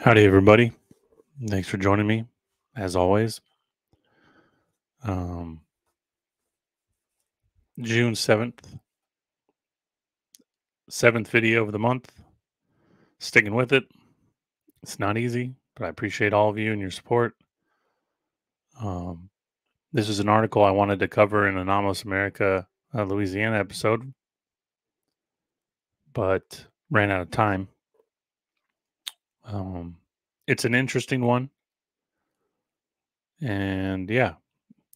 Howdy, everybody. Thanks for joining me, as always. Um, June 7th, seventh video of the month. Sticking with it. It's not easy, but I appreciate all of you and your support. Um, this is an article I wanted to cover in Anomalous America, Louisiana episode, but ran out of time. It's an interesting one. And yeah,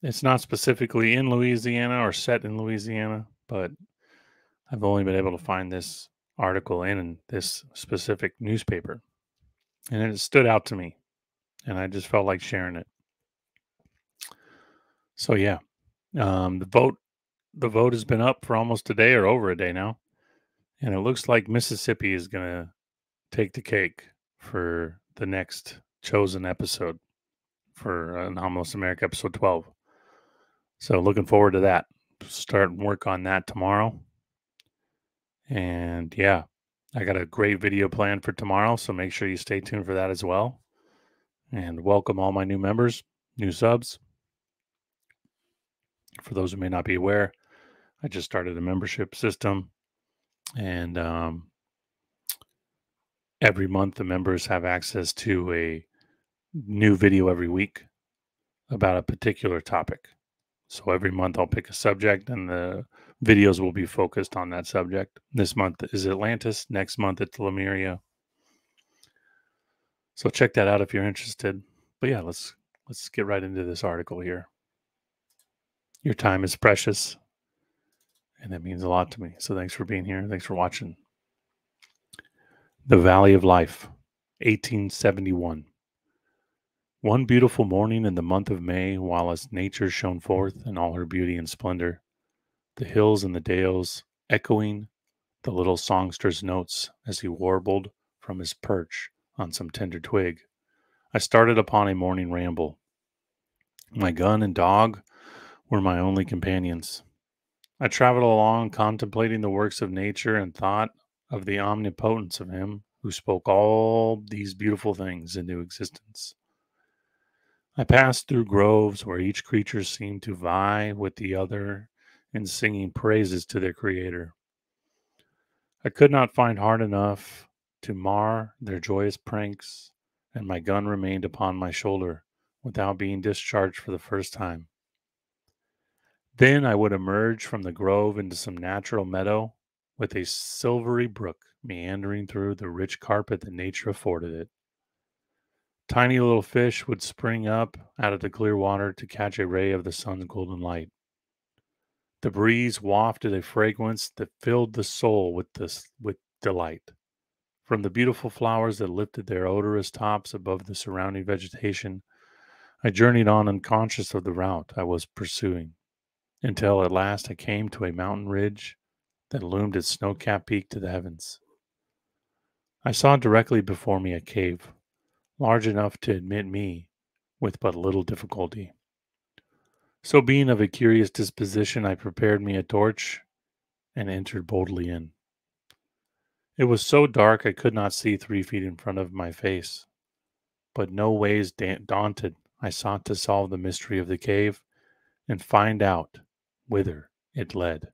it's not specifically in Louisiana or set in Louisiana, but I've only been able to find this article in this specific newspaper, and it stood out to me, and I just felt like sharing it. So yeah, the vote has been up for almost a day or over a day now, and it looks like Mississippi is gonna take the cake for the next chosen episode for Anomalous America episode 12. So looking forward to that. Start work on that tomorrow. And yeah, I got a great video planned for tomorrow, so make sure you stay tuned for that as well. And welcome all my new members, new subs. For those who may not be aware, I just started a membership system, and every month the members have access to a new video every week about a particular topic. So every month I'll pick a subject, and the videos will be focused on that subject. This month is Atlantis. Next month it's Lemuria. So check that out if you're interested. But yeah, let's get right into this article here. Your time is precious, and it means a lot to me. So thanks for being here. Thanks for watching. The Valley of Life, 1871. One beautiful morning in the month of May, while as nature shone forth in all her beauty and splendor, the hills and the dales echoing the little songster's notes as he warbled from his perch on some tender twig, I started upon a morning ramble. My gun and dog were my only companions. I traveled along contemplating the works of nature and thought of the omnipotence of him who spoke all these beautiful things into existence. I passed through groves where each creature seemed to vie with the other in singing praises to their creator. I could not find heart enough to mar their joyous pranks, and my gun remained upon my shoulder without being discharged for the first time. Then I would emerge from the grove into some natural meadow with a silvery brook meandering through the rich carpet that nature afforded it. Tiny little fish would spring up out of the clear water to catch a ray of the sun's golden light. The breeze wafted a fragrance that filled the soul with delight. From the beautiful flowers that lifted their odorous tops above the surrounding vegetation, I journeyed on unconscious of the route I was pursuing, until at last I came to a mountain ridge that loomed its snow-capped peak to the heavens. I saw directly before me a cave, large enough to admit me with but little difficulty. So being of a curious disposition, I prepared me a torch and entered boldly in. It was so dark I could not see 3 feet in front of my face, but no ways daunted, I sought to solve the mystery of the cave and find out whither it led.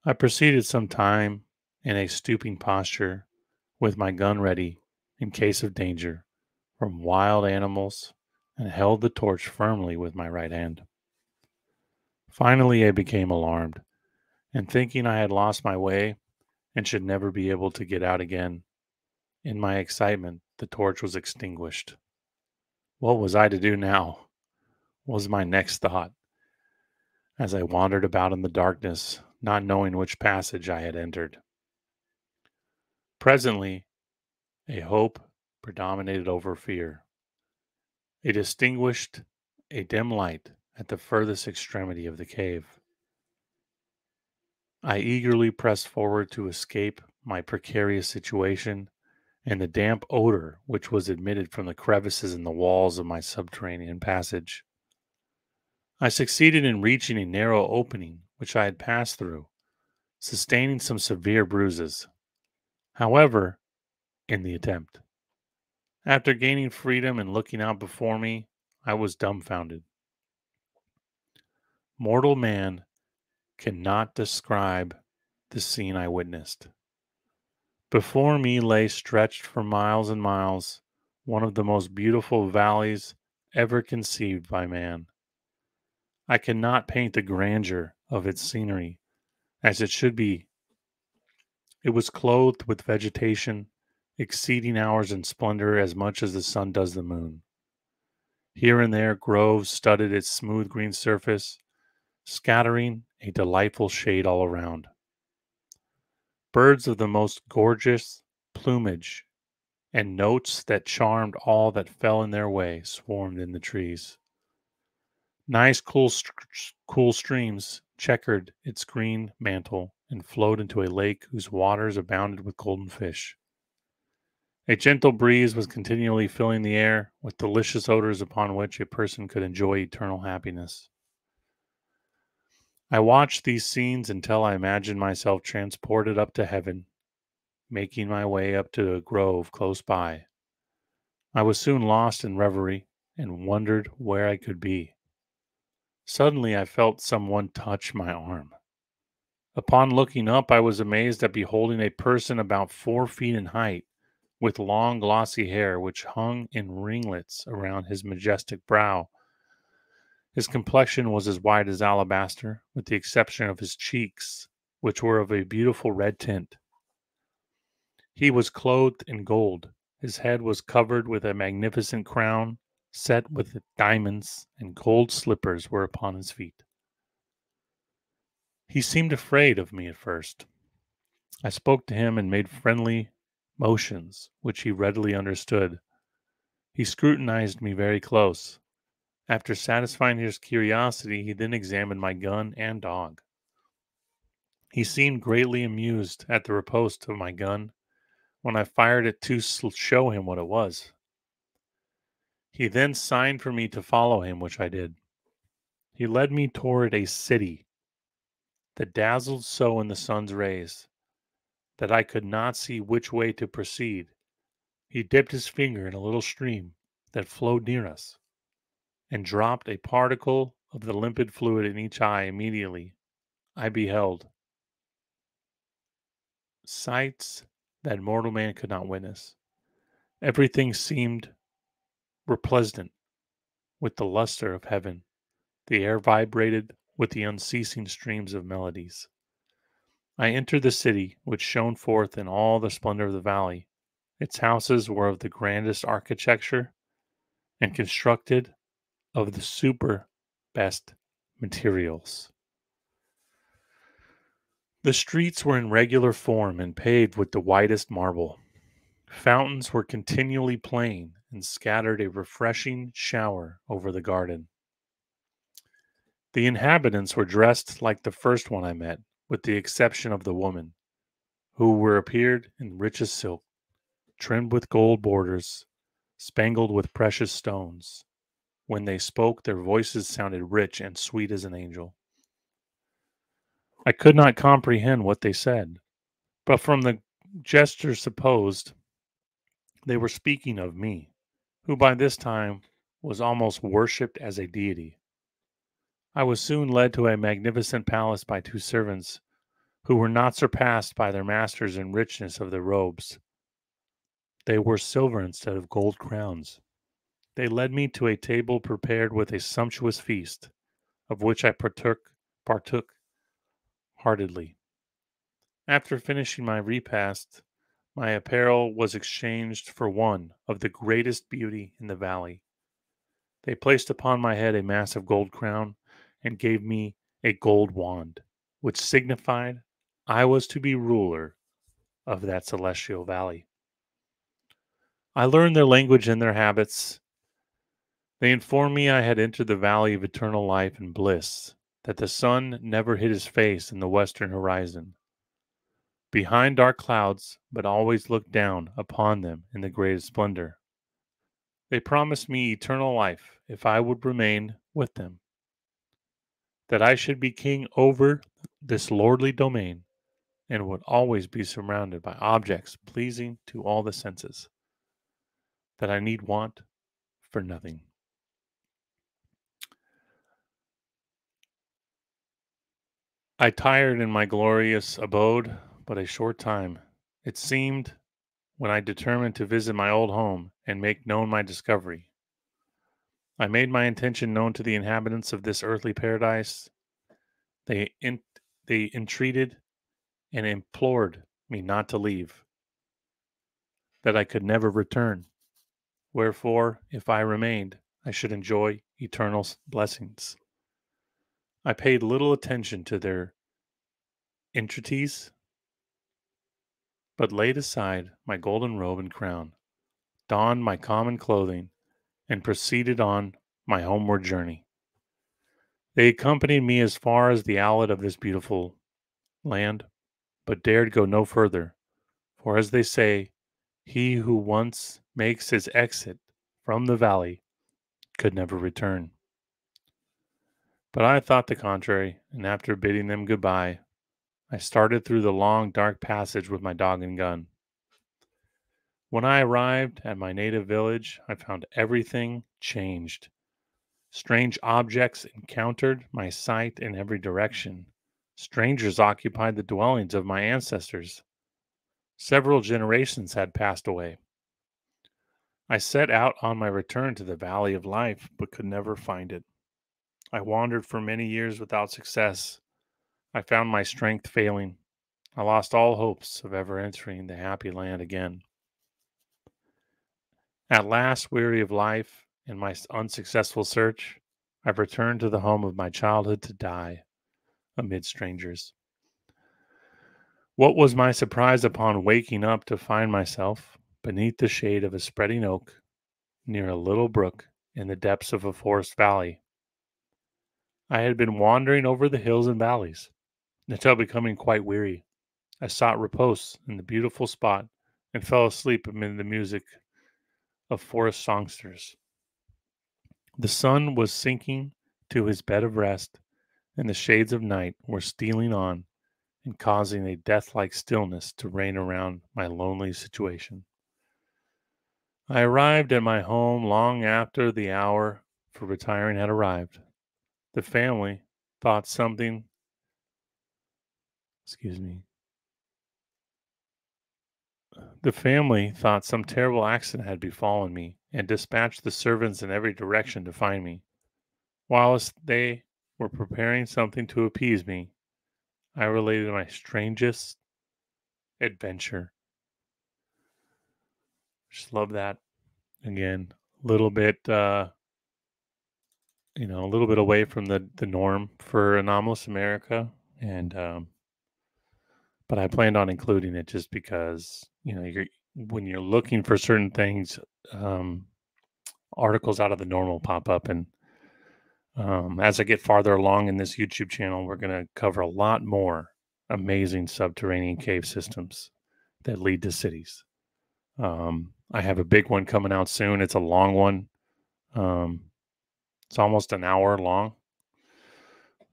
I proceeded some time in a stooping posture, with my gun ready in case of danger from wild animals, and held the torch firmly with my right hand. Finally, I became alarmed, and thinking I had lost my way and should never be able to get out again, in my excitement, the torch was extinguished. What was I to do now? Was my next thought, as I wandered about in the darkness, not knowing which passage I had entered. Presently, a hope predominated over fear. It distinguished a dim light at the furthest extremity of the cave. I eagerly pressed forward to escape my precarious situation and the damp odor which was emitted from the crevices in the walls of my subterranean passage. I succeeded in reaching a narrow opening which I had passed through, sustaining some severe bruises, however, in the attempt. After gaining freedom and looking out before me, I was dumbfounded. Mortal man cannot describe the scene I witnessed. Before me lay stretched for miles and miles one of the most beautiful valleys ever conceived by man. I cannot paint the grandeur of its scenery as it should be. It was clothed with vegetation, exceeding ours in splendor as much as the sun does the moon. Here and there groves studded its smooth green surface, scattering a delightful shade all around. Birds of the most gorgeous plumage and notes that charmed all that fell in their way swarmed in the trees. Nice, cool streams checkered its green mantle and flowed into a lake whose waters abounded with golden fish. A gentle breeze was continually filling the air with delicious odors upon which a person could enjoy eternal happiness. I watched these scenes until I imagined myself transported up to heaven, making my way up to a grove close by. I was soon lost in reverie and wondered where I could be. Suddenly I felt someone touch my arm. Upon looking up, I was amazed at beholding a person about 4 feet in height, with long glossy hair which hung in ringlets around his majestic brow. His complexion was as white as alabaster, with the exception of his cheeks, which were of a beautiful red tint. He was clothed in gold. His head was covered with a magnificent crown, set with diamonds, and gold slippers were upon his feet. He seemed afraid of me at first. I spoke to him and made friendly motions, which he readily understood. He scrutinized me very close. After satisfying his curiosity, he then examined my gun and dog. He seemed greatly amused at the riposte of my gun when I fired it to show him what it was. He then signed for me to follow him, which I did. He led me toward a city that dazzled so in the sun's rays that I could not see which way to proceed. He dipped his finger in a little stream that flowed near us and dropped a particle of the limpid fluid in each eye. Immediately I beheld sights that mortal man could not witness. Everything seemed resplendent with the luster of heaven. The air vibrated with the unceasing streams of melodies. I entered the city, which shone forth in all the splendor of the valley. Its houses were of the grandest architecture and constructed of the super best materials. The streets were in regular form and paved with the whitest marble. Fountains were continually playing and scattered a refreshing shower over the garden. The inhabitants were dressed like the first one I met, with the exception of the woman, who were appeared in richest silk, trimmed with gold borders, spangled with precious stones. When they spoke, their voices sounded rich and sweet as an angel. I could not comprehend what they said, but from the gesture supposed they were speaking of me, who by this time was almost worshipped as a deity. I was soon led to a magnificent palace by two servants, who were not surpassed by their masters in richness of their robes. They wore silver instead of gold crowns. They led me to a table prepared with a sumptuous feast, of which I partook heartily. After finishing my repast, my apparel was exchanged for one of the greatest beauty in the valley. They placed upon my head a massive gold crown and gave me a gold wand, which signified I was to be ruler of that celestial valley. I learned their language and their habits. They informed me I had entered the valley of eternal life and bliss, that the sun never hid his face in the western horizon, behind dark clouds, but always looked down upon them in the greatest splendor. They promised me eternal life if I would remain with them, that I should be king over this lordly domain, and would always be surrounded by objects pleasing to all the senses. that I need want for nothing. I tired in my glorious abode but a short time. It seemed when I determined to visit my old home and make known my discovery. I made my intention known to the inhabitants of this earthly paradise. They, in, they entreated and implored me not to leave, that I could never return. Wherefore, if I remained, I should enjoy eternal blessings. I paid little attention to their entreaties, but laid aside my golden robe and crown, donned my common clothing, and proceeded on my homeward journey. They accompanied me as far as the outlet of this beautiful land, but dared go no further, for as they say, he who once makes his exit from the valley could never return. But I thought the contrary, and after bidding them good-bye, I started through the long, dark passage with my dog and gun. When I arrived at my native village, I found everything changed. Strange objects encountered my sight in every direction. Strangers occupied the dwellings of my ancestors. Several generations had passed away. I set out on my return to the Valley of Life, but could never find it. I wandered for many years without success. I found my strength failing. I lost all hopes of ever entering the happy land again. At last, weary of life and my unsuccessful search, I returned to the home of my childhood to die amid strangers. What was my surprise upon waking up to find myself beneath the shade of a spreading oak near a little brook in the depths of a forest valley. I had been wandering over the hills and valleys until becoming quite weary. I sought repose in the beautiful spot and fell asleep amid the music of forest songsters. The sun was sinking to his bed of rest, and the shades of night were stealing on and causing a death-like stillness to reign around my lonely situation. I arrived at my home long after the hour for retiring had arrived. The family thought something, excuse me, the family thought some terrible accident had befallen me and dispatched the servants in every direction to find me. Whilst they were preparing something to appease me, I related my strangest adventure. Just love that. Again, a little bit, a little bit away from the norm for Anomalous America, and but I planned on including it just because you're when you're looking for certain things, um, articles out of the normal pop up, and as I get farther along in this YouTube channel, we're going to cover a lot more amazing subterranean cave systems that lead to cities. I have a big one coming out soon. It's a long one. Um, it's almost an hour long,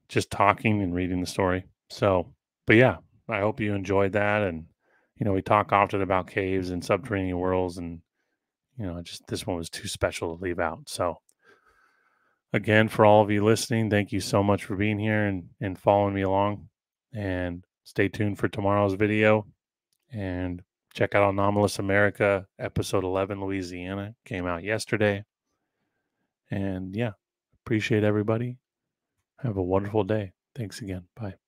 just talking and reading the story. So, but yeah, I hope you enjoyed that. And, we talk often about caves and subterranean worlds, and, just this one was too special to leave out. So, again, for all of you listening, thank you so much for being here and following me along. And stay tuned for tomorrow's video. And check out Anomalous America, episode 11, Louisiana. Came out yesterday. And yeah, appreciate everybody. Have a wonderful day. Thanks again. Bye.